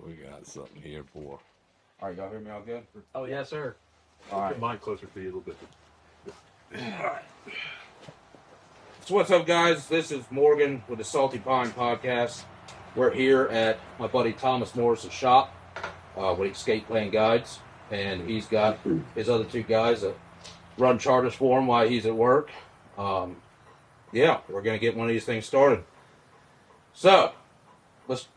We got something here for. All right, y'all hear me all good? Oh, yes, sir. All right. Get mine closer to you a little bit. All right. So what's up, guys? This is Morgan with the Salty Pine Podcast. We're here at my buddy Thomas Morris's shop with Escape Plan Guides, and he's got his other two guys that run charters for him while he's at work. Yeah, we're going to get one of these things started. So, let's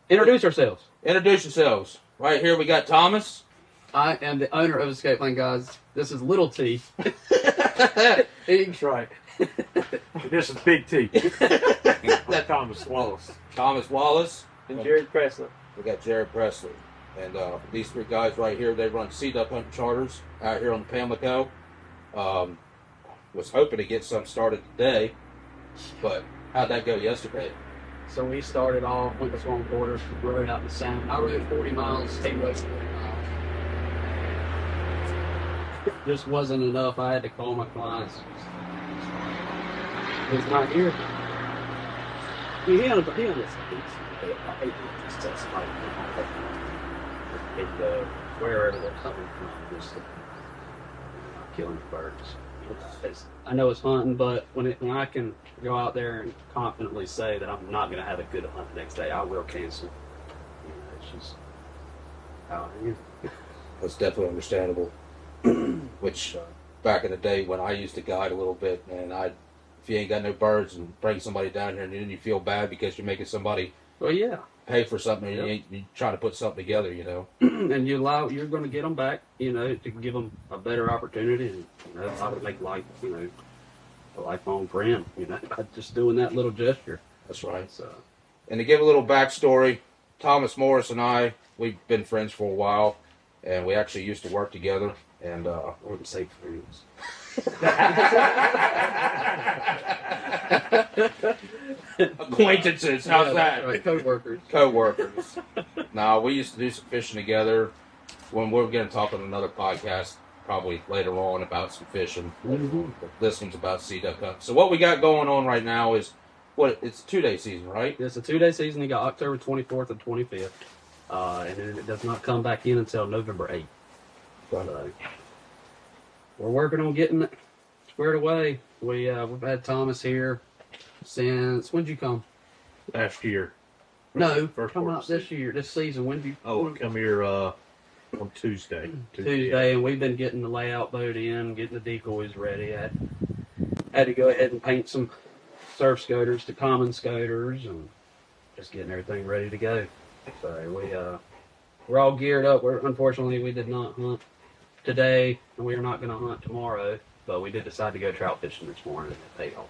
Introduce ourselves. introduce yourselves. Right here we got Thomas. I am the owner of Escape Plan Guys. This is Little T. That's right. This is Big T. That's Thomas Wallace. Thomas Wallace. And Jared Presley. We got Jared Presley. And these three guys right here, they run sea duck hunting charters out here on the Pamlico. Was hoping to get some started today, but how'd that go yesterday? So we started off, went to Swan Quarters, rode out the Sound. I rode 40 miles, he rode 40 miles. Just wasn't enough. I had to call my clients. He's not here. He on this. I hate to just tell somebody wherever they're coming from, just killing birds. I know it's hunting, but when I can go out there and confidently say that I'm not going to have a good hunt the next day, I will cancel. It's just how it is. That's definitely understandable. Which back in the day when I used to guide a little bit, and if you ain't got no birds and bring somebody down here, and then you feel bad because you're making somebody Well, yeah. pay for something, and Yep. you're trying to put something together, you know. And you're going to get them back, to give them a better opportunity. And, I would make life, a lifelong friend, by just doing that little gesture. That's right. So, And to give a little backstory, Thomas Morris and I, we've been friends for a while, and we actually used to work together. And I wouldn't say friends. acquaintances, how's that? Right, co-workers. Co-workers. Now, we used to do some fishing together. When we're going to talk on another podcast, probably later on, about some fishing. Mhm. This one's about sea duck hunting. So what we got going on right now is, it's a 2-day season, right? It's a 2-day season. You got October 24th and 25th. And then it does not come back in until November 8th. So, we're working on getting it squared away. We've had Thomas here since, when did you come? Last year. No, First come part out of this year, this season. When did you? Oh, come here on Tuesday. Tuesday, and we've been getting the layout boat in, getting the decoys ready. I had to go ahead and paint some surf scoters to common scoters, and just getting everything ready to go. So we're all geared up. Unfortunately, we did not hunt today, and we are not going to hunt tomorrow. But we did decide to go trout fishing this morning, and it paid off.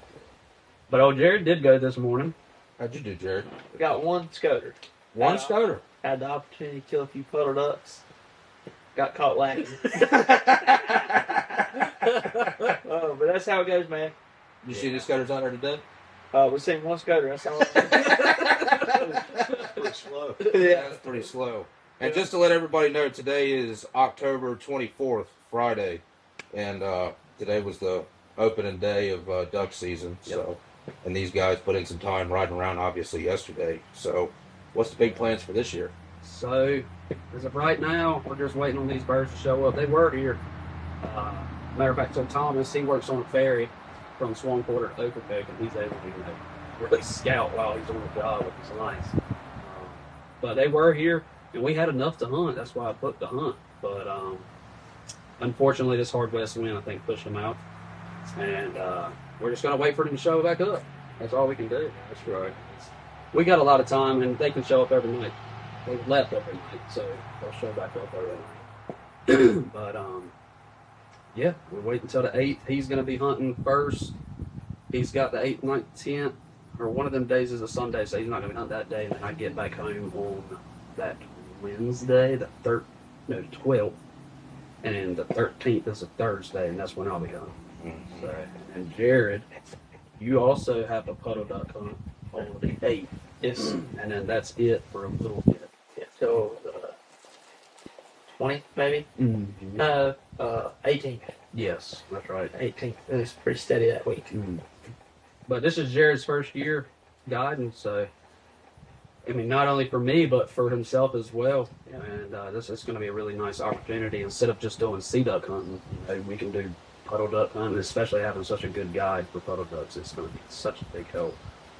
But old Jared did go this morning. How'd you do, Jared? We got one scoter. One scoter. Had the opportunity to kill a few puddle ducks. Got caught lacking. Oh, but that's how it goes, man. You see the scoters out there today? We've seen one scoter. That's all. Pretty slow. Yeah. That's pretty slow. And just to let everybody know, today is October 24th, Friday. And today was the opening day of duck season. So, and these guys put in some time riding around, obviously, yesterday. So, what's the big plans for this year? So, as of right now, we're just waiting on these birds to show up. They were here. Matter of fact, so Thomas, he works on a ferry from Swan Quarter to Ocracoke, and he's able to, really scout while he's on the job with his lines. But they were here, and we had enough to hunt. That's why I booked the hunt. But unfortunately, this hard west wind, I think, pushed them out. And we're just going to wait for them to show back up. That's all we can do. That's right. We got a lot of time, and they can show up every night. They've left every night, so they'll show back up every night. But, yeah, we're waiting until the 8th. He's going to be hunting first. He's got the 8th, 9th, 10th, or one of them days is a Sunday, so he's not going to be hunting that day. And then I get back home on that Wednesday, the 12th. And then the 13th is a Thursday, and that's when I'll be hunting. Mm-hmm. So, and Jared, you also have a puddle duck hunt on the 8th. Yes. And then that's it for a little bit. Yeah. So 20 maybe. Mm-hmm. 18. Yes, that's right. 18. It was pretty steady that week. But this is Jared's first year guiding, so I mean, not only for me, but for himself as well. And this is going to be a really nice opportunity. Instead of just doing sea duck hunting, we can do puddle duck hunting, especially having such a good guide for puddle ducks. It's going to be such a big help.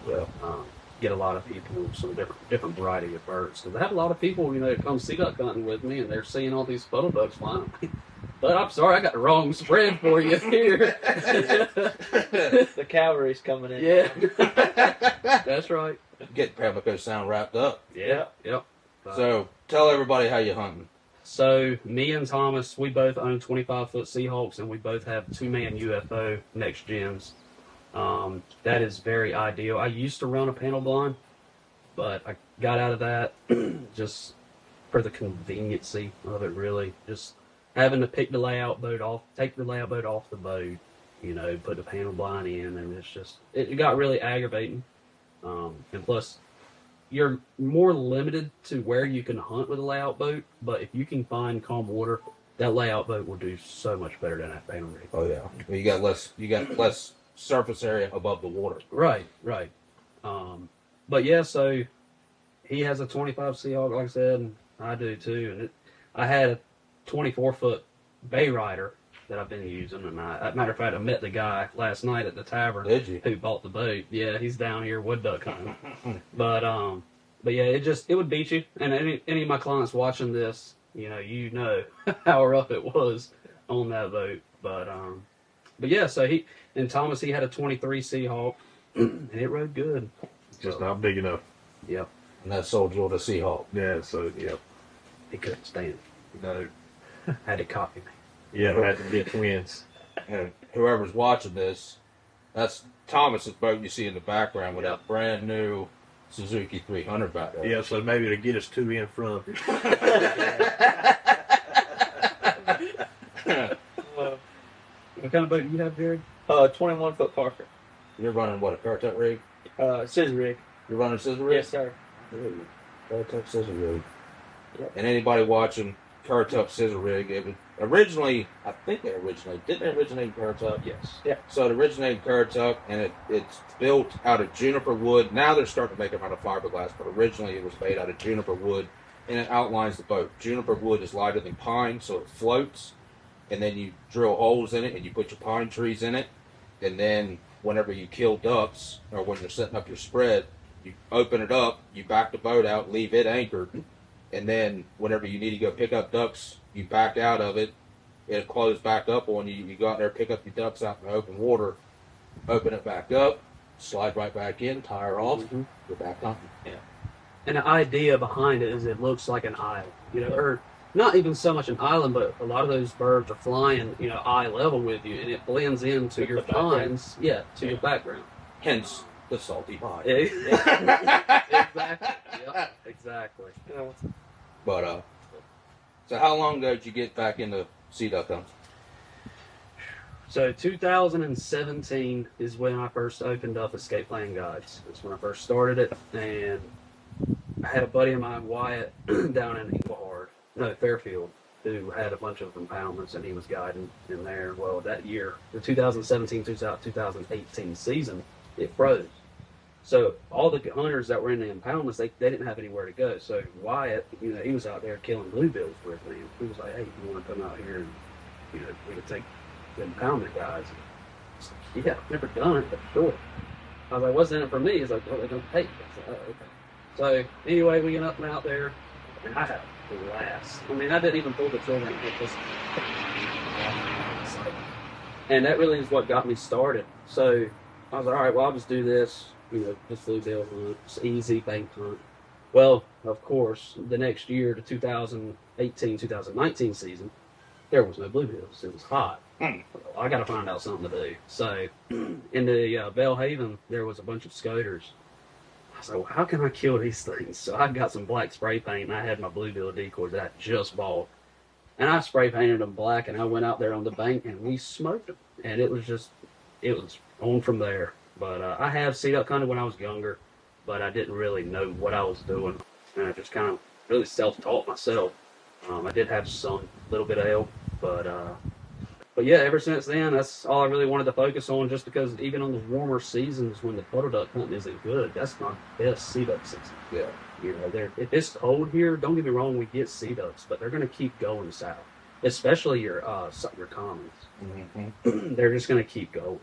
Yeah. Get a lot of people some different variety of birds. Because I have a lot of people, that come sea duck hunting with me, and they're seeing all these puddle ducks flying. But I'm sorry, I got the wrong spread for you here. The cavalry's coming in. Yeah, that's right. Get Pamlico Sound wrapped up. Yeah, yep. So tell everybody how you hunting. So me and Thomas, we both own 25-foot Seahawks, and we both have 2-man UFO next gens. That is very ideal. I used to run a panel blind, but I got out of that just for the conveniency of it, really. Just having to pick the layout boat off, take the layout boat off the boat, put the panel blind in, and it got really aggravating. And plus, you're more limited to where you can hunt with a layout boat, but if you can find calm water, that layout boat will do so much better than that panel rig. Oh yeah, you got less surface area above the water. Right. But yeah, so he has a 25 Seahawk, like I said, and I do too. And I had a 24-foot Bay Rider that I've been using, and matter of fact, I met the guy last night at the tavern. Did you? Who bought the boat? Yeah, he's down here wood duck hunting. But yeah, it would beat you. And any of my clients watching this, you know how rough it was on that boat. But yeah, so Thomas, he had a 23 Seahawk, and it rode good. Just not big enough. Yep. And that sold you the Seahawk. Yeah, so, yeah. He couldn't stand it. No. Had to copy me. Yeah, had to be twins. And whoever's watching this, that's Thomas's boat you see in the background with that brand new Suzuki 300 back there. Yeah, so maybe to get us two in front. What kind of boat do you have, Jerry? 21-foot Parker. You're running what, a Currituck rig? Scissor rig. You're running a scissor rig? Yes, sir. Currituck scissor rig. Yep. And anybody watching Currituck scissor rig, it was originally, I think they didn't they originate in Currituck? Yes. Yeah. So it originated in Currituck, and it's built out of juniper wood. Now they're starting to make them out of fiberglass, but originally it was made out of juniper wood, and it outlines the boat. Juniper wood is lighter than pine, so it floats, and then you drill holes in it, and you put your pine trees in it, and then whenever you kill ducks, or when you're setting up your spread, you open it up, you back the boat out, leave it anchored, and then whenever you need to go pick up ducks, you back out of it, it'll close back up on you. You go out there, pick up your ducks out in the open water, open it back up, slide right back in, tire off, you're back on. Yeah. And the idea behind it is it looks like an island, or not even so much an island, but a lot of those birds are flying, eye level with you, and it blends into With your the background. pines, to your background. Hence the salty pie. Exactly. Yep, exactly. But so how long ago did you get back into sea duck hunting? So 2017 is when I first opened up Escape Plan Guides. That's when I first started it, and I had a buddy of mine, Wyatt, down in Fairfield, who had a bunch of impoundments, and he was guiding in there. Well, that year, the 2017-2018 season, it froze. So all the hunters that were in the impoundments, they didn't have anywhere to go. So Wyatt, he was out there killing bluebills with me. He was like, "Hey, you want to come out here and we could take the impoundment guys?" I was like, "Yeah, I've never done it, but sure." I was like, "What's in it for me?" He's like, "Well, they don't pay." I was like, "Oh, okay." So anyway, we went up and out there, and I had a blast. I mean, I didn't even pull the children. And that really is what got me started. So I was like, all right, well, I'll just do this, just bluebill hunt. It's easy, bank hunt. Well, of course, the next year, the 2018-2019 season, there was no bluebills. It was hot. Well, I got to find out something to do. So in the Belhaven, there was a bunch of scoters. I was like, well, how can I kill these things? So I got some black spray paint, and I had my bluebill decoys that I just bought. And I spray painted them black, and I went out there on the bank, and we smoked them. And it was on from there. But I have sea duck hunted when I was younger, but I didn't really know what I was doing. And I just kind of really self-taught myself. I did have some little bit of help, but But yeah, ever since then, that's all I really wanted to focus on. Just because even on the warmer seasons when the puddle duck hunting isn't good, that's my best sea duck season. Yeah. You know, if it's cold here, don't get me wrong, we get sea ducks, but they're going to keep going south, especially your commons. Mm-hmm. They're just going to keep going.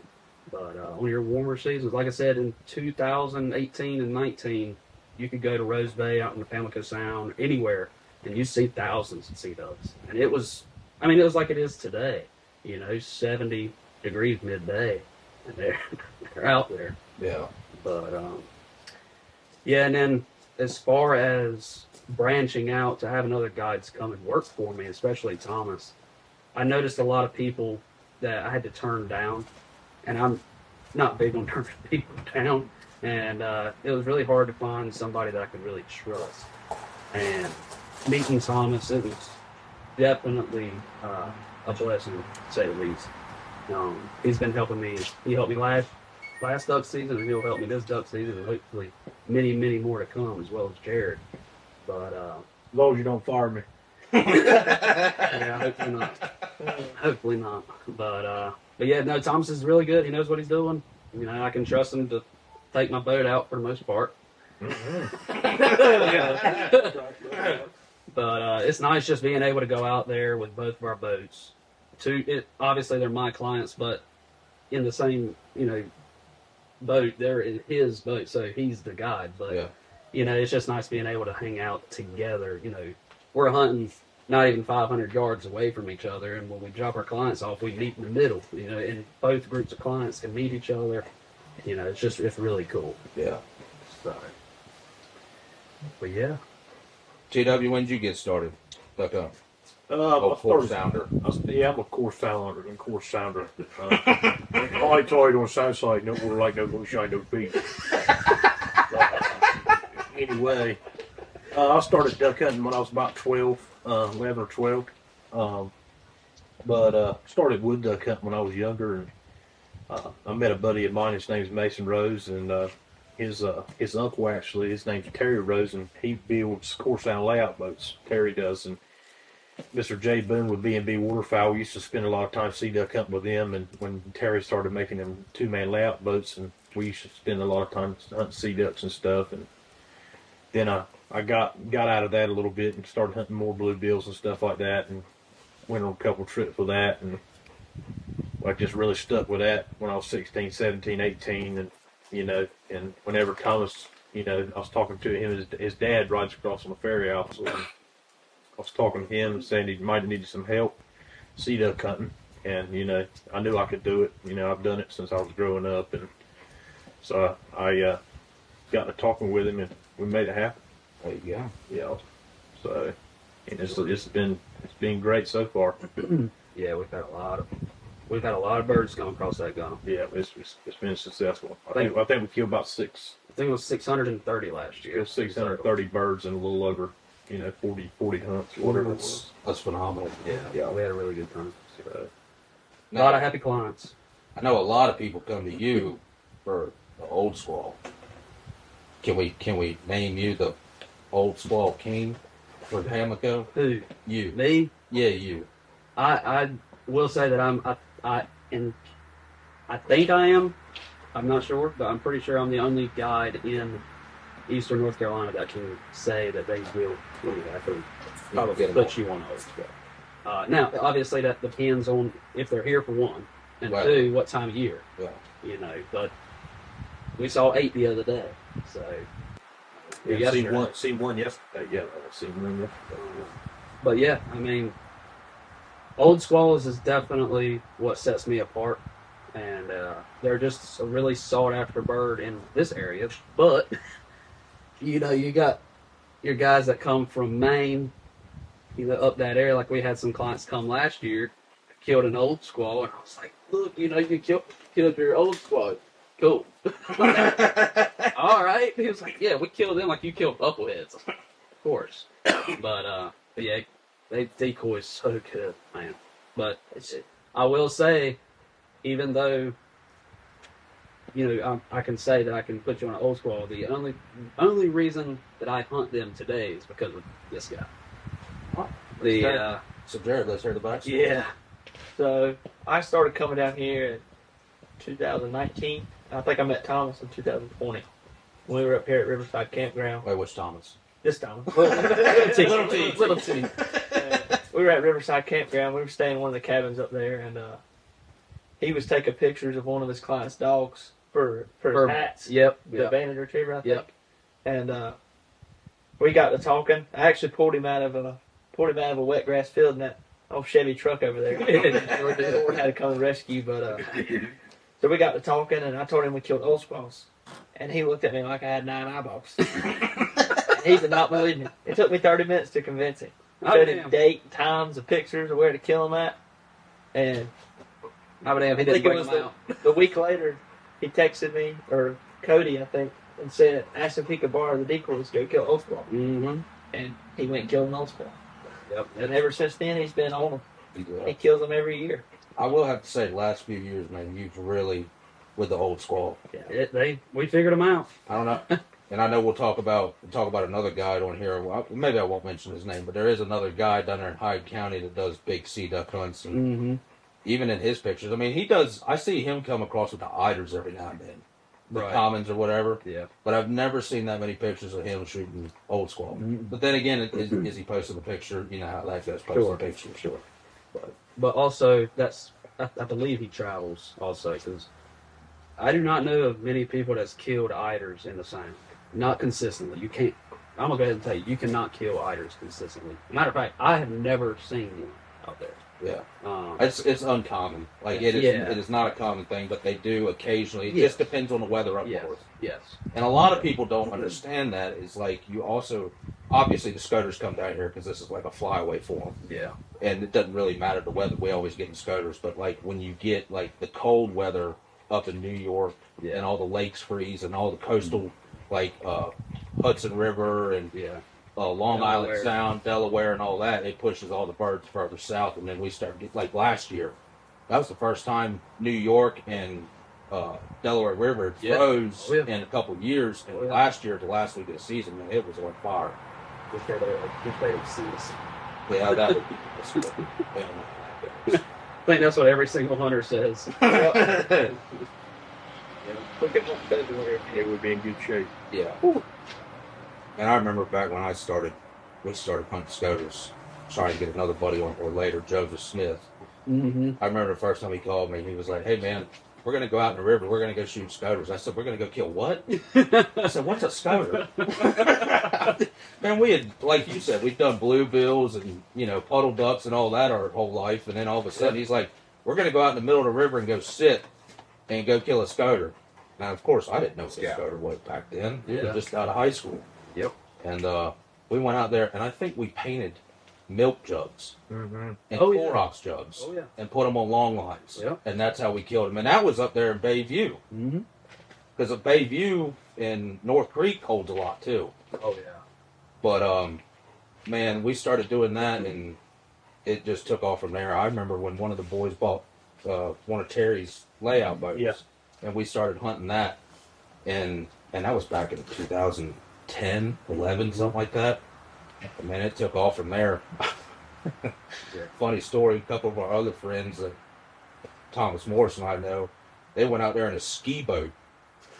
But on your warmer seasons, like I said, in 2018 and 19, you could go to Rose Bay out in the Pamlico Sound, anywhere, and you see thousands of sea ducks. And it was like it is today. You know, 70 degrees midday, and they're out there. Yeah. But yeah, and then as far as branching out to having other guides come and work for me, especially Thomas, I noticed a lot of people that I had to turn down, and I'm not big on turning people down, and it was really hard to find somebody that I could really trust. And meeting Thomas, it was definitely a blessing, to say the least. He's been helping me. He helped me last duck season, and he'll help me this duck season, and hopefully many, many more to come, as well as Jared. But As long as you don't fire me. yeah, hopefully not. Hopefully not. But yeah, no, Thomas is really good. He knows what he's doing. You know, I can trust him to take my boat out for the most part. But it's nice just being able to go out there with both of our boats. Obviously, they're my clients, but in the same, you know, boat, they're in his boat, so he's the guide. But, Yeah. you know, it's just nice being able to hang out together. You know, we're hunting not even 500 yards away from each other, and when we drop our clients off, we meet in the middle, you know, and both groups of clients can meet each other. You know, it's really cool. Yeah. So, but yeah. TW, when did you get started? Duck hunt. I Course started, sounder. I'm a course sounder and course sounder. I told you on Southside, no more like no moonshine, no feet. Anyway, I started duck hunting when I was about 12, 11 or 12. But started wood duck hunting when I was younger. And I met a buddy of mine, his name's Mason Rose, and his uncle, actually, his name's Terry Rose, and he builds course sound layout boats. Terry does, and Mr. J. Boone with B&B Waterfowl. We used to spend a lot of time sea duck hunting with them, and when Terry started making them two-man layout boats, and we used to spend a lot of time hunting sea ducks and stuff. And then I got out of that a little bit and started hunting more bluebills and stuff like that, and went on a couple trips with that, and I just really stuck with that when I was 16, 17, 18, and you know, and whenever Thomas, you know, I was talking to him, his dad rides across on the ferry out, so I was talking to him saying he might have needed some help sea duck hunting, and you know, I knew I could do it. You know, I've done it since I was growing up, and so I got to talking with him, and we made it happen. There you go. Yeah. So, and it's been great so far. Yeah, we've had a lot of birds come across that gun. Yeah, it's been successful. I think we killed about I think it was 630 last year. 630 birds and a little over, you know, 40 hunts, whatever it was. That's phenomenal. Yeah, we had a really good time. So, A lot of happy clients. I know a lot of people come to you for the old squall. Can we name you the old squall king for Pamlico? Who? You. Me? Yeah, you. I will say that I think I am. I'm not sure, but I'm pretty sure I'm the only guide in Eastern North Carolina that can say that they will probably put you on old. Now, obviously, that depends on if they're here for one, and Right. two, what time of year. Yeah. You know, but we saw 8 the other day, so. yeah, yesterday. seen one yesterday. Yeah, I seen one yesterday. But yeah, I mean, old squalls is definitely what sets me apart, and they're just a really sought after bird in this area. But you know, you got your guys that come from Maine, you know, up that area. Like we had some clients come last year, killed an old squall, and I was like, look, you know, you killed your old squall. Cool. All right. He was like, yeah, we killed them like you killed bubbleheads. Of course. But yeah, they decoy so good, man. But I will say, even though, you know, I can say that I can put you on an old squall, the only reason that I hunt them today is because of this guy. Oh, The So Jared, let's hear the backstory. yeah. So I started coming down here in 2019. I think I met Thomas in 2020 when we were up here at Riverside Campground. Wait, which Thomas? This Thomas. Little T. Little T. We were at Riverside Campground. We were staying in one of the cabins up there, and he was taking pictures of one of his clients' dogs for his hats. Yep. The banded retriever, I think. Yep. And we got to talking. I actually pulled him out of a wet grass field in that old Chevy truck over there. Ford had to come and rescue, but so we got to talking, and I told him we killed old squirrels, and he looked at me like I had 9 eyeballs. And he did not believe me. It took me 30 minutes to convince him. Showed him date, times, the pictures of where to kill them at, and I he didn't bring was them out. the week later. He texted me, or Cody, I think, and said, asked if he could borrow the decoys to go kill old squirrel. Mm-hmm. And he went and killed an old squirrel. Yep. And ever since then, he's been on them. Yeah. He kills them every year. I will have to say, the last few years, man, you've really, with the old squall. We figured them out. I don't know. And I know we'll talk about another guide on here. Well, maybe I won't mention his name, but there is another guy down there in Hyde County that does big sea duck hunts. And Mm-hmm. even in his pictures, I mean, he does. I see him come across with the eiders every now and then, the Right. commons or whatever. Yeah. But I've never seen that many pictures of him shooting old squall. But then again, is he posting a picture? You know how that goes, posting Sure. a picture. Sure. But also, I believe he travels also, because I do not know of many people that's killed eiders in the Sound. Not consistently. You can't. I'm gonna go ahead and tell you, you cannot kill eiders consistently. Matter of fact, I have never seen one out there. Yeah. Um, It's uncommon. Like it is. Yeah. It is not a common thing, but they do occasionally. It Yeah. just depends on the weather up yes. north. Yes. And a lot of people don't understand that. Is like you also, obviously the scoters come down here because this is like a flyaway for them, Yeah. and it doesn't really matter the weather. We always get in scoters, but like when you get like the cold weather up in New York Yeah. and all the lakes freeze and all the coastal like Hudson River and Yeah. Long Delaware. Island Sound, Delaware, and all that, it pushes all the birds further south, and then we start get like last year. That was the first time New York and Delaware River Yeah. froze Oh, yeah. in a couple of years. And Oh, yeah. last year, the last week of the season, man, it was on fire. Wish they would see us. Yeah, that. I think that's what every single hunter says. Look at what February. It would be in good shape. Yeah. And I remember back when we started hunting scoters, trying to get another buddy on board later, Joseph Smith. Mm-hmm. I remember the first time he called me, he was like, "Hey man, we're gonna go out in the river. We're gonna go shoot scoters." I said, "We're gonna go kill what?" I said, "What's a scoter?" Man, we had, like you said, we've done bluebills and puddle ducks and all that our whole life, and then all of a sudden he's like, "We're gonna go out in the middle of the river and go sit and go kill a scoter." Now, of course, I didn't know what a scoter was back then. We were Yeah. just out of high school. Yep. And we went out there, and I think we painted milk jugs Mm-hmm. and Oh, yeah. Clorox jugs Oh, yeah. and put them on long lines. Yeah. And that's how we killed them. And that was up there in Bayview. Mm-hmm. Because of Bayview and North Creek holds a lot, too. Oh yeah. But, man, we started doing that, and it just took off from there. I remember when one of the boys bought one of Terry's layout boats. Yeah. And we started hunting that. And that was back in 2010, 11, something like that. And man, it took off from there. Funny story, a couple of our other friends, Thomas Wallace and I know, they went out there in a ski boat.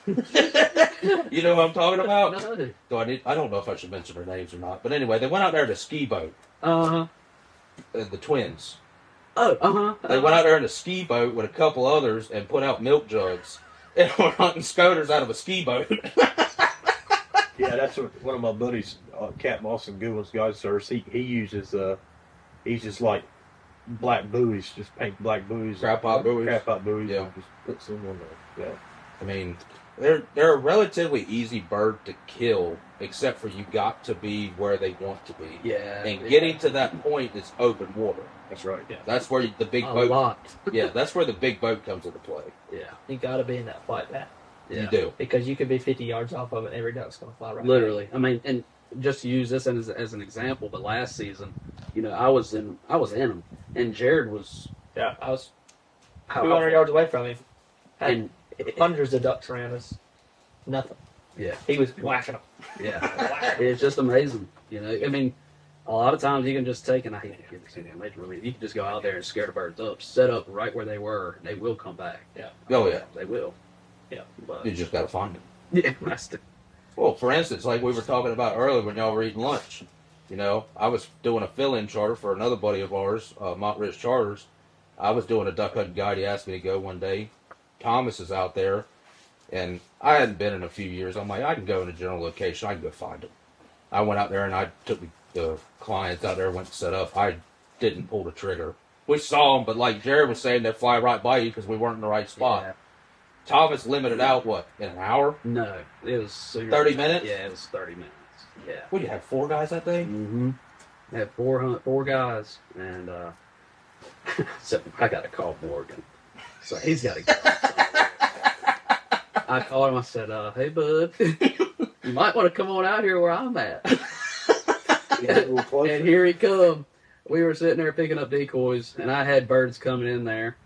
You know what I'm talking about? No. So I don't know if I should mention their names or not. But anyway, they went out there in a ski boat, Uh-huh. the twins. Oh, uh-huh. They went out there in a ski boat with a couple others and put out milk jugs. And were hunting scoters out of a ski boat. Yeah, that's what one of my buddies, Captain Austin Goodwin's guys, sirs. He uses like black buoys, just paint black buoys, Crap pot buoys. crap pot buoys, Yeah. and just puts them on there. Yeah. I mean, they're a relatively easy bird to kill, except for you got to be where they want to be. Yeah. And getting to that point is open water. That's right. Yeah. That's where the big A boat. lot. Yeah, that's where the big boat comes into play. Yeah. You got to be in that flight path Yeah. You do. because you could be 50 yards off of it, and every duck's going to fly right. Literally. I mean, and just to use this as an example, but last season, I was in them, and Jared was. Yeah, I was How, 200 yards away from him. Had and hundreds of ducks around us. Nothing. yeah, He was whacking them. yeah. It's just amazing, I mean, A lot of times you can just take, and I hate to give this information, you can just go out there and scare the birds up, set up right where they were, and they will come back. Yeah. Oh yeah. They will. Yeah. But You just got to find them. yeah, that's the Well, for instance, like we were talking about earlier when y'all were eating lunch, you know, I was doing a fill-in charter for another buddy of ours, Montrich Charters. I was doing a duck hunting guide. He asked me to go one day. Thomas is out there, and I hadn't been in a few years. I'm like, I can go in a general location. I can go find them. I went out there and I took the clients out there, went to set up. I didn't pull the trigger. We saw them, but like Jared was saying, they fly right by you because we weren't in the right spot. Yeah. Thomas limited out, what, in an hour? No, it was 30 minutes? Yeah, it was 30 minutes. Yeah. What, you had 4 guys that day? Mm-hmm. Had 4 guys, and so I got to call Morgan. So he's got to go. I called him. I said, "Hey, bud, you might want to come on out here where I'm at." And here he come. We were sitting there picking up decoys, and I had birds coming in there,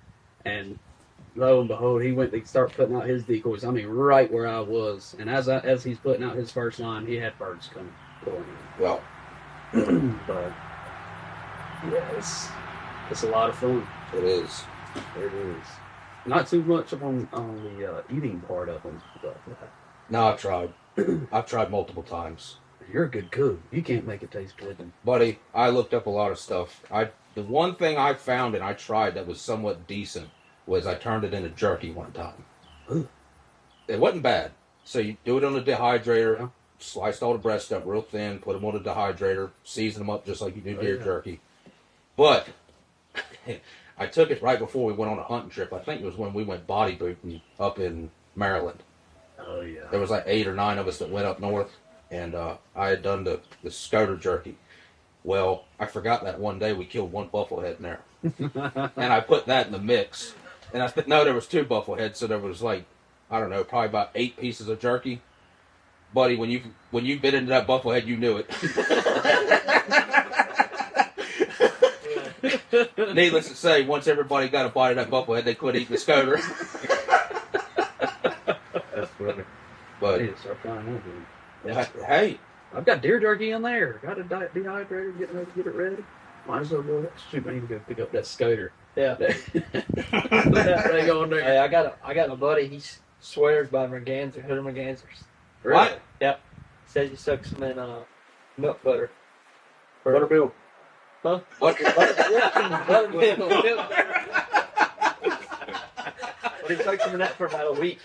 and lo and behold, he went to start putting out his decoys. I mean, right where I was. And as he's putting out his first line, he had birds coming pulling in. Well, But yeah, it's a lot of fun. it is. It is. Not too much on the eating part of them, but No, I've tried. I've tried multiple times. you're a good cook. You can't make it taste good. Buddy, I looked up a lot of stuff. The one thing I found and I tried that was somewhat decent was I turned it into jerky one time. Ooh. It wasn't bad. So you do it on the dehydrator, Yeah. sliced all the breasts up real thin, put them on the dehydrator, season them up just like you do deer Yeah. jerky. But I took it right before we went on a hunting trip. I think it was when we went body booting up in Maryland. Oh yeah. There was like 8 or 9 of us that went up north, and I had done the scoter jerky. Well, I forgot that one day we killed 1 buffalo head in there, and I put that in the mix. And no, there was 2 buffalo heads, so there was like, I don't know, probably about 8 pieces of jerky. Buddy, when you bit into that buffalo head, you knew it. Needless to say, once everybody got a bite of that buffalo head, they quit eating the scoter. That's funny. But I need to start frying that dude. hey, I've got deer jerky in there. Got a dehydrator, getting ready to get it ready. Might as well go ahead. Shoot, I need to go pick up that scoter. Yeah. Put that thing on there. Hey, I got a buddy. He swears by merganser, hooded mergansers. what? Yep. Says he soaks them in milk butter. Buttermilk. Huh? What? Buttermilk. But he soaks them in that for about a week.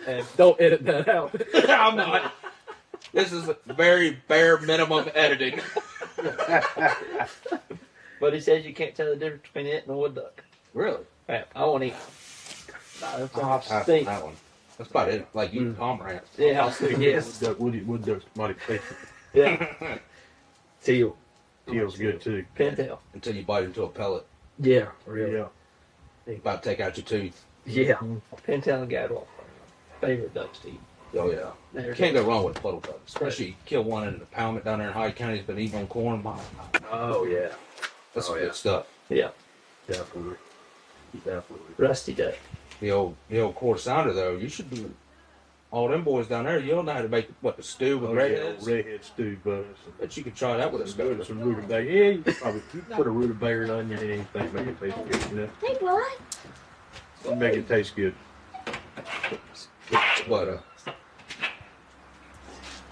And Don't edit that out. I'm not. This is very bare minimum editing. but he says you can't tell the difference between it and a wood duck. Really? Yeah, I won't eat. Nah, I'll that's pass stink. on that one. That's about it. Like you, Pomerantz. Yeah, I'll stink. Yes. Wood duck's mighty tasty. Yeah. Teal. Teal's good too. Pintail. Until you bite into a pellet, Yeah, really. Yeah. about to take out your tooth. Yeah. Pintail and gadwall. Favorite ducks to eat. Oh yeah. You There's can't go wrong with a puddle duck. Especially you kill one in the Pamlico down there in Hyde County that's been eating on corn. My God. Oh yeah. That's Oh, good yeah. stuff. Yeah. Definitely. Definitely. Rusty duck. The old quarter sounder though, you should do all them boys down there. You'll know how to make the stew with redheads. Redhead stew, but Bet you could try that with a go to scoter. some rutabaga. Yeah, you could probably put a rutabaga and onion in anything, make it taste good. You know, Hey, bud. make it taste good. But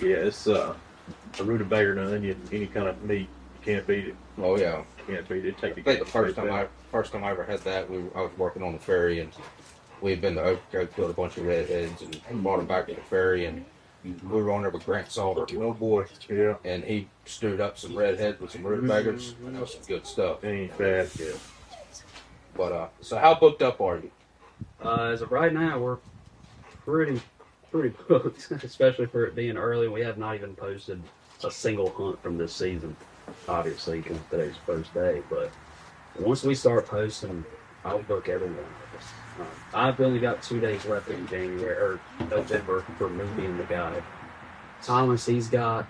Yeah, it's a rutabaga and onion, any kind of meat, you can't beat it. oh yeah. You can't beat it. Take I think the first time I ever had that, I was working on the ferry, and we had been to Oakcoat, killed a bunch of redheads, and brought them back to the ferry, and we were on there with Grant Salter, Oh boy, yeah, and he stewed up some redheads with some rutabagas, and that was some good stuff. ain't bad. Yeah. But so how booked up are you? As of right now, we're pretty booked, especially for it being early. We have not even posted a single hunt from this season, obviously, because today's the first day. But once we start posting, I'll book every one of us. I've only got 2 days left in January or November for me being the guy. Thomas, he's got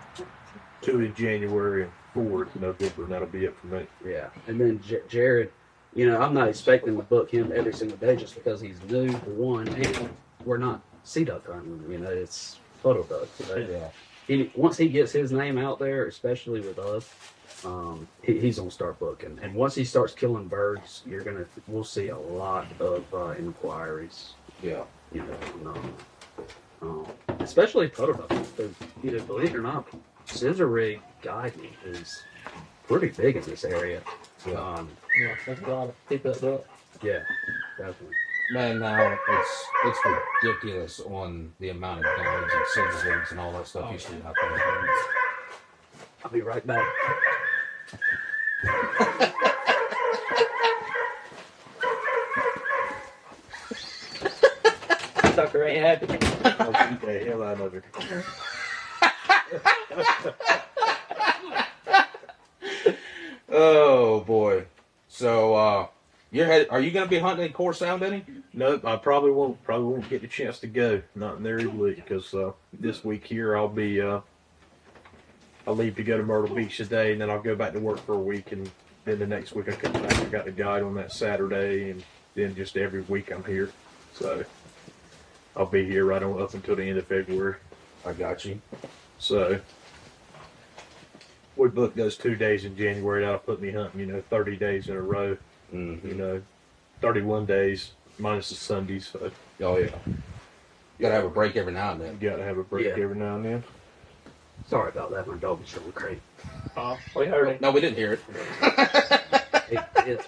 2 in January and 4 in November, and that'll be it for me. yeah, and then Jared. You know, I'm not expecting to book him every single day just because he's new, for one, and we're not sea duck hunting. You know, it's photo duck. So once he gets his name out there, especially with us, he's gonna start booking. And once he starts killing birds, we'll see a lot of inquiries. Yeah. You know, especially putter ducks. Because, believe it or not, scissor rig guiding is pretty big in this area. Yeah. Yeah, there's a lot of people that do it. Yeah, definitely. Man, now it's ridiculous on the amount of guides and scissor rigs and all that stuff you see out there. I'll be right back. Sucker ain't happy. I'll beat the hell out of it. Oh boy. So are you going to be hunting in Core Sound any? Nope, I probably won't get the chance to go. Not in there every week because this week here I'll leave to go to Myrtle Beach today, and then I'll go back to work for a week, and then the next week I come back. I got the guide on that Saturday, and then just every week I'm here. So I'll be here right on up until the end of February. I got you. So we booked those 2 days in January. That'll put me hunting, 30 days in a row. Mm-hmm. 31 days minus the Sundays. So Oh yeah. You gotta have a break every now and then. you got to have a break Yeah. every now and then. Sorry about that. My dog is going crazy. We heard it. No, we didn't hear it. It's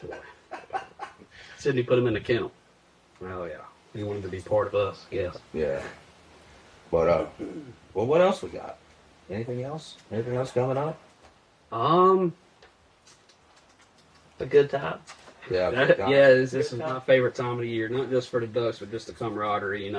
Sydney put him in the kennel. Oh yeah, he wanted to be part of us. Yes. Yeah. But well, what else we got? Anything else? Anything else coming up? A good time. Yeah. This is my favorite time of the year. Not just for the ducks, but just the camaraderie.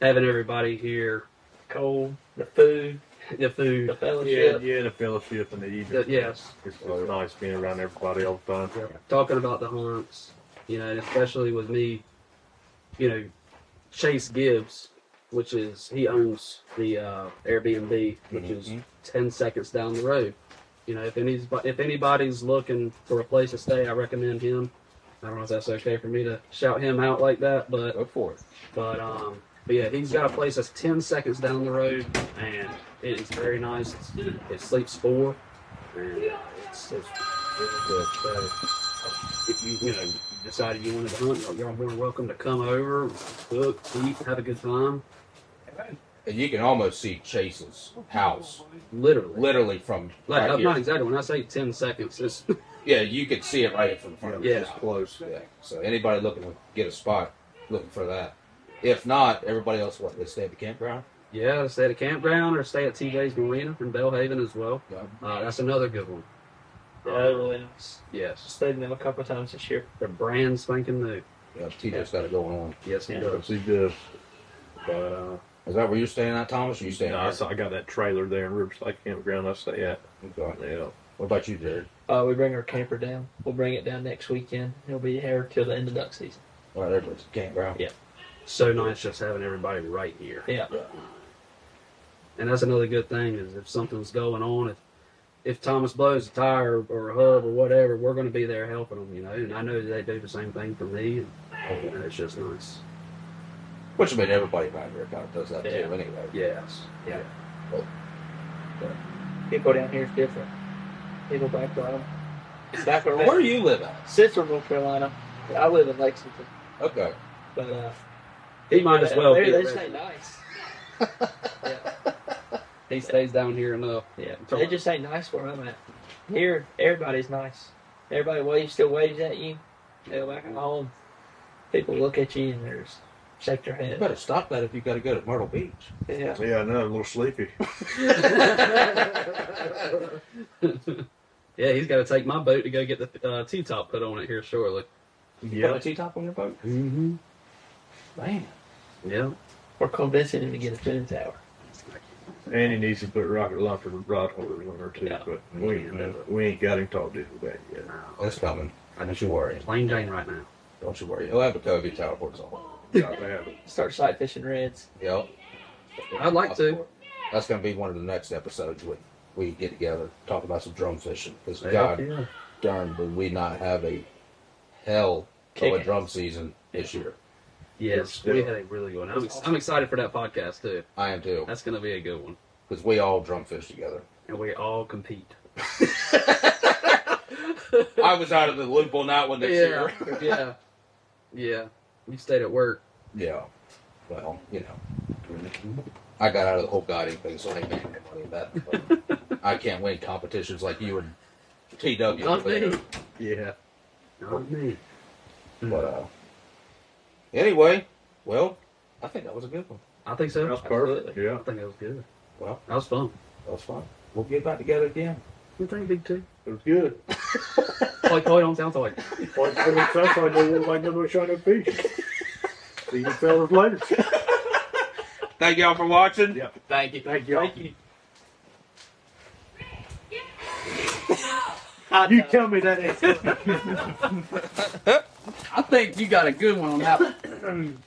Having everybody here, Cold, the food, the the food. fellowship. Yeah, the fellowship and the evening. Yes. It's nice being around everybody all the time. Talking about the hunts, and especially with me, Chase Gibbs, which is he owns the Airbnb, which is 10 seconds down the road. If anybody's looking for a place to stay, I recommend him. I don't know if that's okay for me to shout him out like that, but Go for it. but yeah, he's got a place that's 10 seconds down the road, and it is very nice. It sleeps 4, and it's really good. So if you decided you wanted to hunt, you're more than welcome to come over, cook, eat, have a good time. And you can almost see Chase's house, Literally. from Like, right I'm here. not exactly, when I say 10 seconds, it's, Yeah, you could see it right from the front. Yeah. It's close. Yeah. So anybody looking to get a spot, looking for that. If not, everybody else they stay at the campground. yeah, stay at a campground or stay at TJ's Marina in Bellhaven as well. Yeah. That's another good one. Yeah, really nice. Yes. Stayed in them a couple of times this year. They're brand spanking new. Yeah, TJ's got it going on. Yes, he Yeah. does. He does. But, Is that where you're staying at, Thomas? Or you staying No, at? I got that trailer there in Riverside Campground I stay at. Okay. Yeah. What about you, Jared? We bring our camper down. We'll bring it down next weekend. He'll be here till the end of duck season. All right, everybody's at the campground. Yeah. so nice just having everybody right here. Yeah. And that's another good thing is if something's going on, if Thomas blows a tire or a hub or whatever, we're going to be there helping them, And I know they do the same thing for me, and it's just nice. Which I mean, everybody around here kind of does that Yeah. too, anyway. Yes. Yeah. People down here is different. People back around. Back around. Where do you live at? Central North Carolina. I live in Lexington. Okay. But He might as well they be. just ain't nice. Yeah. He stays down here enough. Yeah. They just ain't nice where I'm at. Here, everybody's nice. Everybody still waves at you. They go back home. People look at you and they're just shake their You head. better stop that if you got to go to Myrtle Beach. Yeah. Yeah, I know, a little sleepy. Yeah, he's got to take my boat to go get the T-top put on it here shortly. You put a T-top on your boat? Mm-hmm. Man. Yeah. We're convincing him to get a twin tower. And he needs to put rocket launcher rod holders on there too, Yeah. but we ain't got him talked into that yet. It's coming. Don't you worry. Plain Jane right now. Don't you worry. He'll have a Kobe tower for us all. Got to have it. Start sight fishing reds. Yep. I'd like to. That's going to be one of the next episodes when we get together, talk about some drum fishing. Because Heck God yeah. darn, did we not have a hell of a Kick-ass. drum season this year. Yes, we had a really good one. I'm excited for that podcast too. I am too. That's going to be a good one. because we all drum fish together. And we all compete. I was out of the loop on that one this year. Yeah. You stayed at work. Yeah. Well, you know, I got out of the whole guiding thing, so I ain't making no money in that. But I can't win competitions like you and TW. Not me. Yeah. Not me. But anyway, well, I think that was a good one. I think so. That's perfect. Absolutely. Yeah. I think that was good. Well, That was fun. that was fun. We'll get back together again. You think big two? It was good. Like toy on sound toy. Like I know like never shine up fish. See you fellas later. Thank y'all for watching. Yeah. Thank you. Thank you. Thank you. You tell me that ain't I think you got a good one on that one.